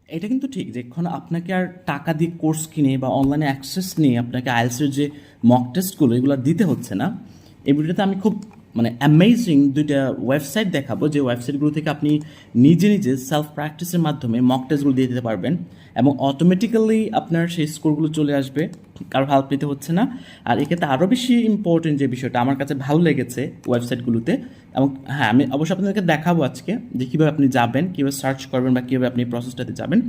এটা কিন্তু ঠিক যে এখন আপনাকে আর টাকা দিয়ে কোর্স কিনে বা অনলাইনে অ্যাক্সেস নিয়ে আপনাকে আইএলটিএসের যে মক টেস্টগুলো এগুলো দিতে হচ্ছে না। এই ভিডিওতে আমি খুব অ্যামেজিং দুইটা ওয়েবসাইট দেখাবো, যে ওয়েবসাইটগুলো থেকে আপনি নিজে নিজে সেলফ প্র্যাকটিসের মাধ্যমে মক টেস্টগুলো দিয়ে দিতে পারবেন এবং অটোমেটিক্যালি আপনার সেই স্কোরগুলো চলে আসবে, কারো হেল্প নিতে হচ্ছে না। আর এক্ষেত্রে আরও বেশি ইম্পর্টেন্ট যে বিষয়টা আমার কাছে ভালো লেগেছে ওয়েবসাইটগুলোতে, এবং হ্যাঁ আমি অবশ্যই আপনাদেরকে দেখাবো আজকে যে কীভাবে আপনি যাবেন, কীভাবে সার্চ করবেন বা কীভাবে আপনি প্রসেসটাতে যাবেন।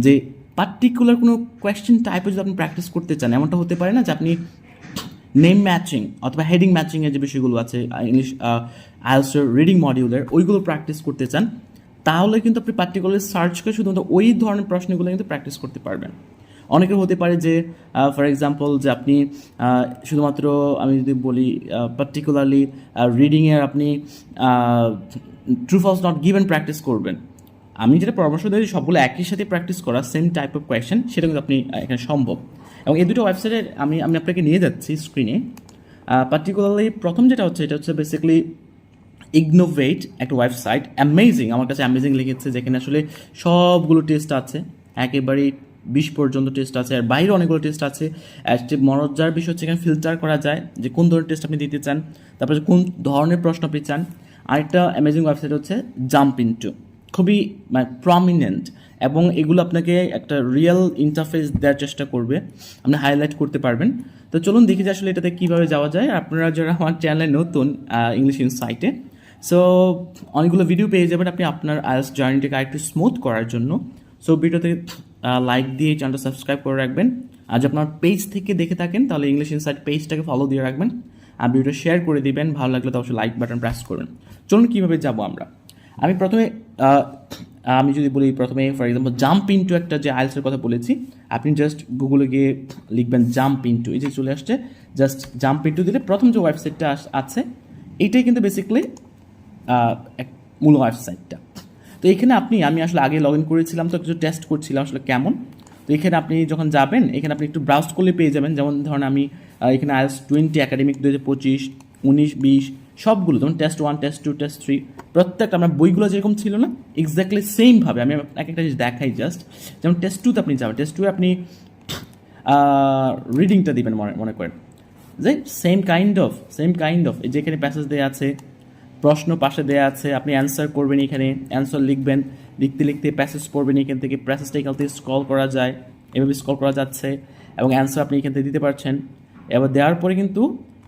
যে পার্টিকুলার কোনো কোয়েশ্চেন টাইপে যদি আপনি প্র্যাকটিস করতে চান, এমনটা হতে পারে না যে আপনি নেম ম্যাচিং অথবা হেডিং ম্যাচিংয়ের যে বিষয়গুলো আছে ইংলিশ আইএলটিএসের রিডিং মডিউলের ওইগুলো প্র্যাকটিস করতে চান, তাহলে কিন্তু আপনি পার্টিকুলার সার্চ করে শুধুমাত্র ওই ধরনের প্রশ্নগুলো কিন্তু প্র্যাকটিস করতে পারবেন। অনেকের হতে পারে যে ফর এক্সাম্পল যে আপনি শুধুমাত্র আমি যদি বলি পার্টিকুলারলি রিডিংয়ের আপনি true false not given practice করবেন। আমি যেটা পরামর্শ দিই সবগুলো একই সাথে প্র্যাকটিস করা, সেম টাইপ অফ কোয়েশ্চেন, সেটা কিন্তু আপনি এখানে সম্ভব। এবং এই দুটো ওয়েবসাইটে আমি আপনাকে নিয়ে যাচ্ছি স্ক্রিনে। পার্টিকুলারলি প্রথম যেটা হচ্ছে এটা হচ্ছে বেসিক্যালি ইগনোভেট, একটা ওয়েবসাইট, অ্যামেজিং, আমার কাছে অ্যামেজিং লেগেছে, যেখানে আসলে সবগুলো টেস্ট আছে, একেবারেই 20 পর্যন্ত টেস্ট আছে, আর বাইরে অনেকগুলো টেস্ট আছে। মজার বিষয় হচ্ছে এখানে ফিল্টার করা যায় যে কোন ধরনের টেস্ট আপনি দিতে চান, তারপরে কোন ধরনের প্রশ্ন আপনি চান। আরেকটা অ্যামেজিং ওয়েবসাইট হচ্ছে জাম্প ইনটু, খুবই প্রমিনেন্ট, এবং এগুলো আপনাকে একটা রিয়েল ইন্টারফেস দেওয়ার চেষ্টা করবে, আপনি হাইলাইট করতে পারবেন। তো চলুন দেখি যে আসলে এটাতে কীভাবে যাওয়া যায়। আপনারা যারা আমার চ্যানেলে নতুন ইংলিশ ইনসাইটে, সো অনেকগুলো ভিডিও পেয়ে যাবেন আপনি আপনার আইএলটিএস জার্নিটাকে আরেকটু স্মুথ করার জন্য। সো ভিডিওতে লাইক দিয়ে চ্যানেলটা সাবস্ক্রাইব করে রাখবেন। আর যদি আপনার পেজ থেকে দেখে থাকেন তাহলে ইংলিশ ইনসাইট পেজটাকে ফলো দিয়ে রাখবেন, আর ভিডিওটা শেয়ার করে দিবেন। ভালো লাগলে তো অবশ্যই লাইক বাটন প্রেস করবেন। চলুন কীভাবে যাবো আমরা। আমি যদি বলি প্রথমে ফর এক্সাম্পল জাম্প ইনটু, একটা যে আইএলটিএসের কথা বলেছি, আপনি জাস্ট গুগলে গিয়ে লিখবেন জাম্প ইনটু, এই যে চলে আসছে, জাস্ট জাম্প ইনটু দিলে প্রথম যে ওয়েবসাইটটা আছে এইটাই কিন্তু বেসিক্যালি মূল ওয়েবসাইটটা। তো এখানে আমি আসলে আগে লগ ইন করেছিলাম, তো কিছু টেস্ট করছিলাম আসলে কেমন। তো এখানে আপনি যখন যাবেন এখানে আপনি একটু ব্রাউজ করলে পেয়ে যাবেন, যেমন ধরুন আমি এখানে আইএলটিএস 20 একাডেমিক 2025, 19, 20 সবগুলো, যেমন টেস্ট 1, টেস্ট 2, টেস্ট 3 প্রত্যেকটা আমরা বইগুলো যেরকম ছিল না এক্স্যাক্টলি সেমভাবে আমি এক একটা জিনিস দেখাই জাস্ট। যেমন টেস্ট 2তে আপনি যাবেন, টেস্ট 2 আপনি রিডিংটা দিবেন মনে করেন, যে সেম কাইন্ড অফ এই যে এখানে প্যাসেজ দেওয়া আছে, প্রশ্ন পাশে দেওয়া আছে, আপনি অ্যান্সার করবেন, এখানে অ্যান্সার লিখবেন, লিখতে লিখতে প্যাসেজ পড়বেন, এখান থেকে প্যাসেজটা এখান থেকে স্ক্রল করা যায়, এভাবে স্ক্রল করা যাচ্ছে, এবং অ্যান্সার আপনি এখান থেকে দিতে পারছেন। এবার দেওয়ার পরে কিন্তু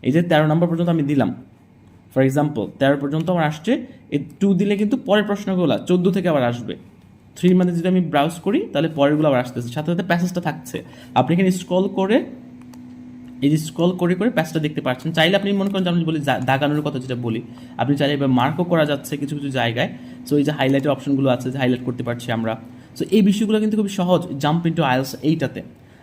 এই যে 13 নম্বর পর্যন্ত আমি দিলাম, ফর এক্সাম্পল 13 পর্যন্ত আমার আসছে, এই 2 দিলে কিন্তু পরের প্রশ্নগুলো 14 থেকে আবার আসবে। 3 মানে যদি আমি ব্রাউজ করি তাহলে পরেরগুলো আবার আসতেছে, সাথে সাথে প্যাসেজটা থাকছে। আপনি এখানে স্ক্রল করে এই যে স্ক্রল করে করে প্যাসটা দেখতে পাচ্ছেন। চাইলে আপনি মনে করেন যে আমি বলি দাগানোর কথা যেটা বলি, আপনি চাইলে এবার মার্কও করা যাচ্ছে কিছু কিছু জায়গায়। সো এই যে হাইলাইটের অপশনগুলো আছে, যে হাইলাইট করতে পারছি আমরা। সো এই বিষয়গুলো কিন্তু খুব সহজ জাম্প ইনটু আইএলটিএস এইটাতে।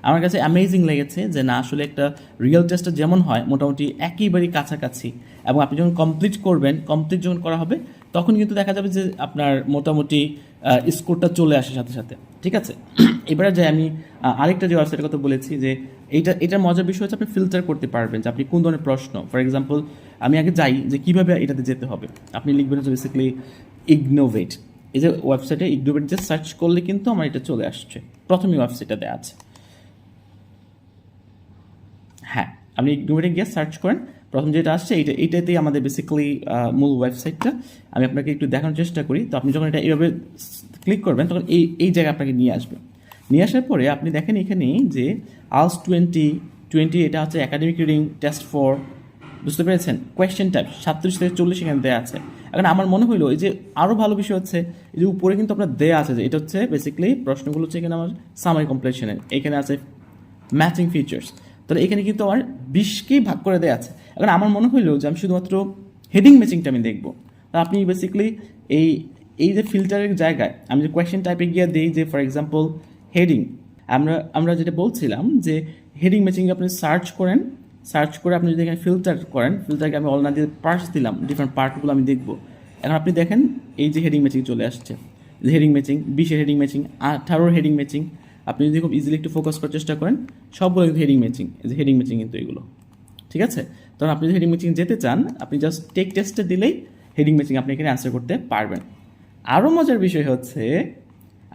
আমার কাছে অ্যামেজিং লেগেছে যে না আসলে একটা রিয়েল টেস্টটা যেমন হয় মোটামুটি একেবারেই কাছাকাছি, এবং আপনি যখন কমপ্লিট যখন করা হবে তখন কিন্তু দেখা যাবে যে আপনার মোটামুটি স্কোরটা চলে আসে সাথে সাথে। ঠিক আছে, এবারে যে আমি আরেকটা যে ওয়েবসাইটের কথা বলেছি, যে এটার মজার বিষয় হচ্ছে আপনি ফিল্টার করতে পারবেন যে আপনি কোন ধরনের প্রশ্ন, ফর এক্সাম্পল আমি আগে যাই যে কীভাবে এটাতে যেতে হবে। আপনি লিখবেন হচ্ছে বেসিক্যালি ইগনোভেট, এই যে ওয়েবসাইটে ইগনোভেট যে সার্চ করলে কিন্তু আমার এটা চলে আসছে, প্রথমে ওয়েবসাইটটা দেওয়া আছে। হ্যাঁ, আপনি ইগনোভেটে গিয়ে সার্চ করেন, প্রথম যেটা আসছে এইটাতেই আমাদের বেসিক্যালি মূল ওয়েবসাইটটা। আমি আপনাকে একটু দেখানোর চেষ্টা করি। তো আপনি যখন এটা এইভাবে ক্লিক করবেন তখন এই জায়গায় আপনাকে নিয়ে আসবে। নিয়ে আসার পরে আপনি দেখেন এখানে যে আইএলটিএস 2020 এটা হচ্ছে একাডেমিক রিডিং টেস্ট 4, বুঝতে পেরেছেন? কোয়েশ্চেন টাইপ 37 থেকে 40 এখানে দেওয়া আছে। এখন আমার মনে হলো এই যে আরও ভালো বিষয় হচ্ছে এই যে উপরে কিন্তু আপনার দেওয়া আছে, যে এটা হচ্ছে বেসিক্যালি প্রশ্নগুলো হচ্ছে এখানে আমার সামারি কমপ্লিশনের, এখানে আছে ম্যাচিং ফিচার্স, তাহলে এখানে কিন্তু আমার 20কেই ভাগ করে দেওয়া আছে। এখন আমার মনে হইলো যে আমি শুধুমাত্র হেডিং ম্যাচিংটা আমি দেখবো। তা আপনি বেসিক্যালি এই যে ফিল্টারের জায়গায় আমি যে কোয়েশ্চেন টাইপে গিয়ে দিই, যে ফর এক্সাম্পল হেডিং, আমরা যেটা বলছিলাম যে হেডিং ম্যাচিং আপনি সার্চ করে আপনি যদি এখানে ফিল্টার করেন, ফিল্টারকে আমি অলরেডি পার্টস দিলাম, ডিফারেন্ট পার্টগুলো আমি দেখবো। এখন আপনি দেখেন এই যে হেডিং ম্যাচিং চলে আসছে, যে হেডিং ম্যাচিং 20-এর হেডিং ম্যাচিং, 18-র হেডিং ম্যাচিং। আপনি যদি খুব ইজিলি একটু ফোকাস করার চেষ্টা করেন, সবগুলো কিন্তু হেডিং ম্যাচিং, এই যে হেডিং ম্যাচিং কিন্তু এগুলো। ঠিক আছে, তখন আপনি যদি হেডিং ম্যাচিং যেতে চান আপনি জাস্ট টেক টেস্টে দিলেই হেডিং ম্যাচিং আপনি এখানে অ্যান্সার করতে পারবেন। আরও মজার বিষয় হচ্ছে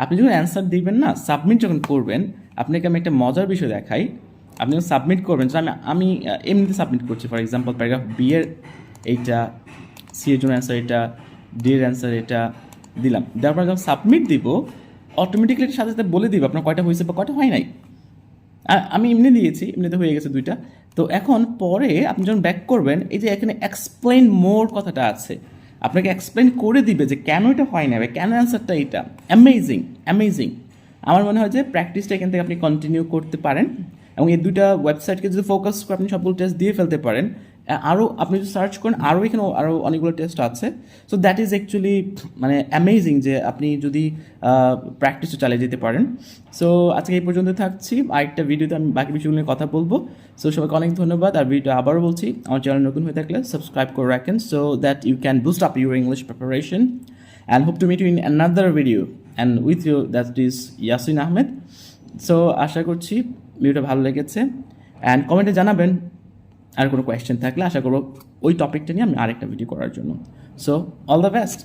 আপনি যখন অ্যান্সার দিবেন না, সাবমিট যখন করবেন, আপনাকে আমি একটা মজার বিষয় দেখাই। আপনি যখন সাবমিট করবেন, তো আমি এমনিতে সাবমিট করছি। ফর এক্সাম্পল, প্যারাগ্রাফ বি এর এইটা, সি এর জন্য অ্যান্সার এটা, ডি এর অ্যান্সার এটা দিলাম। দেওয়ার পর যখন সাবমিট দিব, অটোমেটিকলি এটার সাথে সাথে বলে দিব আপনার কয়টা হয়েছে বা কয়টা হয় নাই। আর আমি এমনি দিয়েছি, এমনিতে হয়ে গেছে 2টা। তো এখন পরে আপনি যখন ব্যাক করবেন, এই যে এখানে এক্সপ্লেইন মোর কথাটা আছে, আপনাকে এক্সপ্লেইন করে দিবে যে কেন এটা হয় না বা কেন অ্যান্সারটা এটা। Amazing, amazing. আমার মনে হয় যে প্র্যাকটিসটা এখান থেকে আপনি কন্টিনিউ করতে পারেন, এবং এই 2টা ওয়েবসাইটকে যদি ফোকাস করে আপনি সবগুলো টেস্ট দিয়ে ফেলতে পারেন। আরও আপনি যদি সার্চ করেন, আরও এখানে আরও অনেকগুলো টেস্ট আছে। সো দ্যাট ইজ অ্যাকচুয়ালি মানে অ্যামেজিং যে আপনি যদি প্র্যাকটিসটা চালিয়ে যেতে পারেন। সো আজকে এই পর্যন্ত থাকছি, আরেকটা ভিডিওতে আমি বাকি বিষয়গুলো নিয়ে কথা বলবো। সো সবাইকে অনেক ধন্যবাদ। আর ভিডিওটা আবারও বলছি, আমার চ্যানেল নতুন হয়ে থাকলে সাবস্ক্রাইব করে রাখেন, so that you can boost up your English preparation, and hope to meet you in another video and with you, that is Yasin Ahmed. So আশা করছি ভিডিওটা ভালো লেগেছে, অ্যান্ড কমেন্টে জানাবেন আর কোনো কোয়েশ্চেন থাকলে। আশা করব ওই টপিকটা নিয়ে আমি আরেকটা ভিডিও করার জন্য। So all the best.